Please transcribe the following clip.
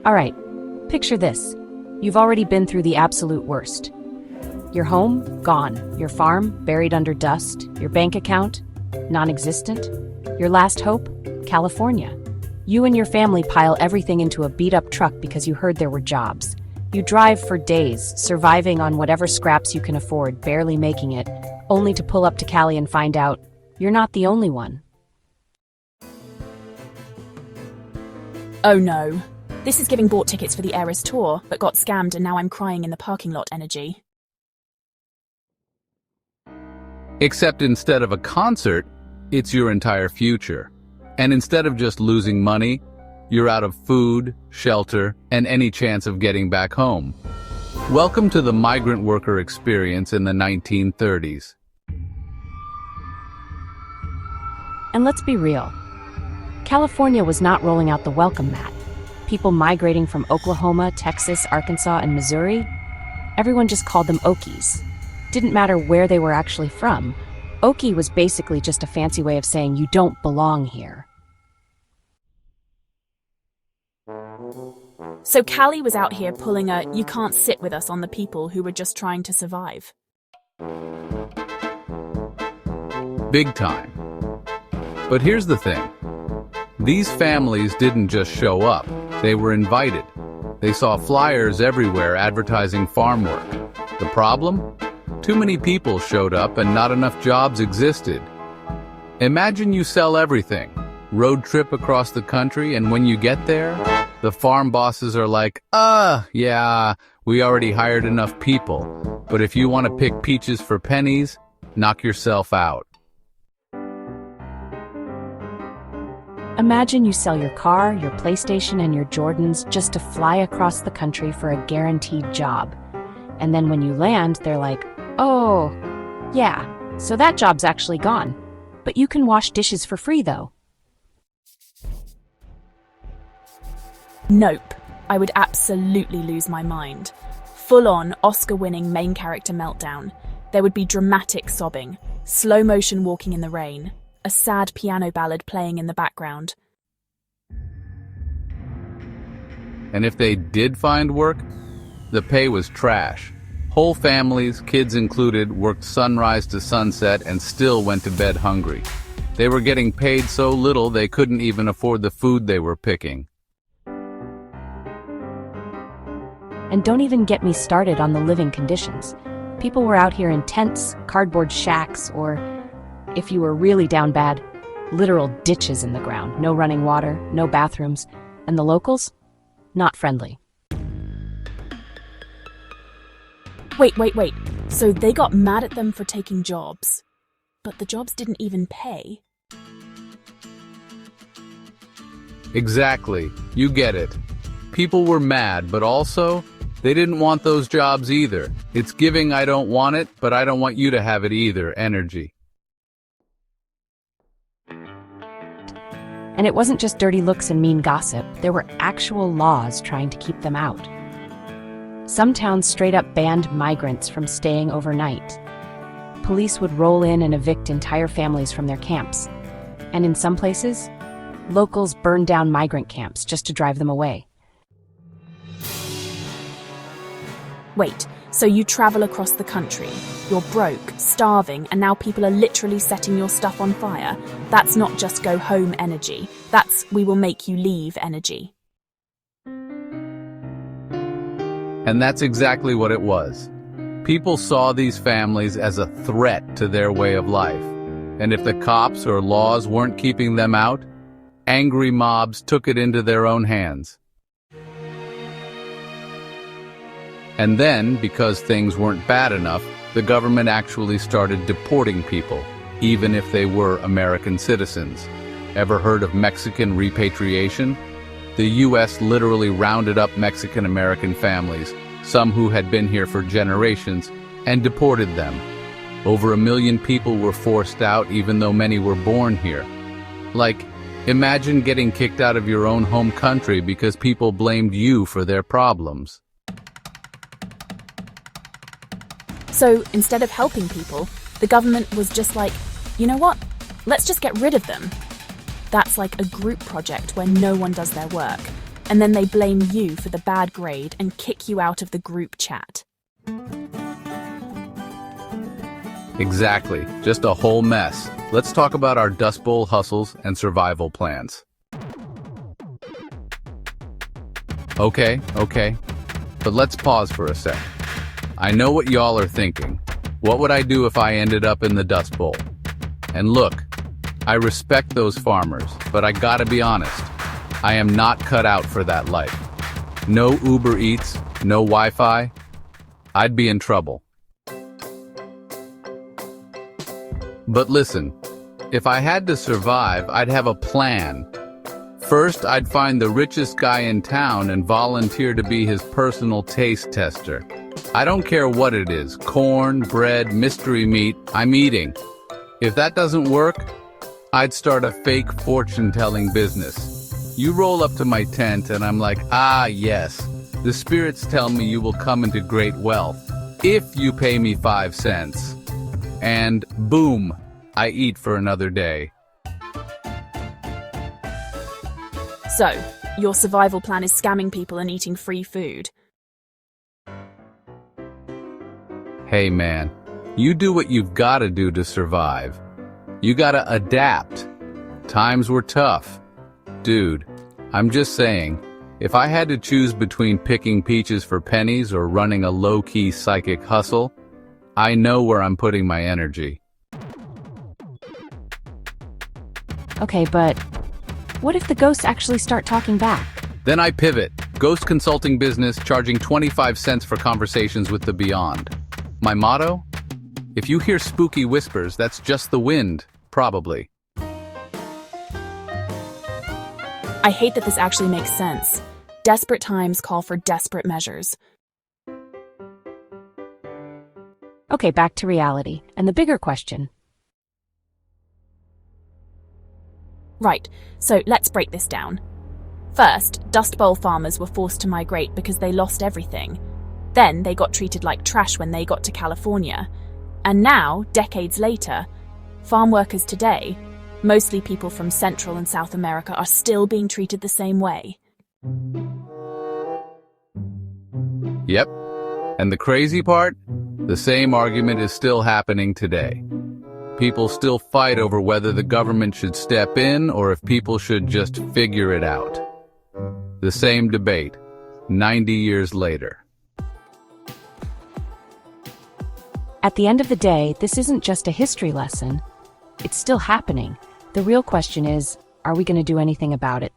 All right, picture this. You've already been through the absolute worst. Your home, gone. Your farm, buried under dust. Your bank account, non-existent. Your last hope, California. You and your family pile everything into a beat-up truck because you heard there were jobs. You drive for days, surviving on whatever scraps you can afford, barely making it, only to pull up to Cali and find out you're not the only one. Oh no. This is giving bought tickets for the Eras tour, but got scammed and now I'm crying in the parking lot energy. Except instead of a concert, it's your entire future. And instead of just losing money, you're out of food, shelter, and any chance of getting back home. Welcome to the migrant worker experience in the 1930s. And let's be real. California was not rolling out the welcome mat. People migrating from Oklahoma, Texas, Arkansas, and Missouri, everyone just called them Okies. Didn't matter where they were actually from. Okie was basically just a fancy way of saying you don't belong here. So Callie was out here pulling a "you can't sit with us" on the people who were just trying to survive. Big time. But here's the thing. These families didn't just show up. They were invited. They saw flyers everywhere advertising farm work. The problem? Too many people showed up and not enough jobs existed. Imagine you sell everything, road trip across the country, and when you get there, the farm bosses are like, yeah, we already hired enough people, but if you want to pick peaches for pennies, knock yourself out. Imagine you sell your car, your PlayStation, and your Jordans just to fly across the country for a guaranteed job. And then when you land, they're like, oh, yeah, so that job's actually gone. But you can wash dishes for free, though. Nope. I would absolutely lose my mind. Full-on, Oscar-winning main character meltdown. There would be dramatic sobbing, slow-motion walking in the rain, a sad piano ballad playing in the background. And if they did find work, the pay was trash. Whole families, kids included, worked sunrise to sunset and still went to bed hungry. They were getting paid so little they couldn't even afford the food they were picking. And don't even get me started on the living conditions. People were out here in tents, cardboard shacks, or, if you were really down bad, literal ditches in the ground. No running water, no bathrooms, and the locals? Not friendly. Wait. So they got mad at them for taking jobs, but the jobs didn't even pay? Exactly. You get it. People were mad, but also, they didn't want those jobs either. It's giving "I don't want it, but I don't want you to have it either" energy. And it wasn't just dirty looks and mean gossip. There were actual laws trying to keep them out. Some towns straight up banned migrants from staying overnight. Police would roll in and evict entire families from their camps. And in some places, locals burned down migrant camps just to drive them away. Wait, so you travel across the country, you're broke, starving, and now people are literally setting your stuff on fire? That's not just go home energy. That's we will make you leave energy. And that's exactly what it was. People saw these families as a threat to their way of life. And if the cops or laws weren't keeping them out, angry mobs took it into their own hands. And then, because things weren't bad enough, the government actually started deporting people, even if they were American citizens. Ever heard of Mexican repatriation? The U.S. literally rounded up Mexican-American families, some who had been here for generations, and deported them. Over 1 million people were forced out, even though many were born here. Like, imagine getting kicked out of your own home country because people blamed you for their problems. So instead of helping people, the government was just like, you know what? Let's just get rid of them. That's like a group project where no one does their work. and then they blame you for the bad grade and kick you out of the group chat. Exactly, just a whole mess. Let's talk about our Dust Bowl hustles and survival plans. Okay, but let's pause for a sec. I know what y'all are thinking. What would I do if I ended up in the Dust Bowl? And look, I respect those farmers, but I gotta be honest, I am not cut out for that life. No Uber Eats, no Wi-Fi. I'd be in trouble. But listen, if I had to survive, I'd have a plan. First, I'd find the richest guy in town and volunteer to be his personal taste tester. I don't care what it is, corn, bread, mystery meat, I'm eating. If that doesn't work, I'd start a fake fortune-telling business. You roll up to my tent and I'm like, ah, yes, the spirits tell me you will come into great wealth if you pay me 5 cents. And boom, I eat for another day. So, your survival plan is scamming people and eating free food. Hey man, you do what you've gotta do to survive. You gotta adapt. Times were tough. Dude, I'm just saying, if I had to choose between picking peaches for pennies or running a low-key psychic hustle, I know where I'm putting my energy. Okay, but what if the ghosts actually start talking back? Then I pivot. Ghost consulting business, charging 25 cents for conversations with the beyond. My motto? If you hear spooky whispers, that's just the wind, probably. I hate that this actually makes sense. Desperate times call for desperate measures. Okay, back to reality, and the bigger question. Right, so let's break this down. First, Dust Bowl farmers were forced to migrate because they lost everything. Then they got treated like trash when they got to California. And now, decades later, farm workers today, mostly people from Central and South America, are still being treated the same way. Yep. And the crazy part? The same argument is still happening today. People still fight over whether the government should step in or if people should just figure it out. The same debate, 90 years later. At the end of the day, this isn't just a history lesson. It's still happening. The real question is, are we going to do anything about it this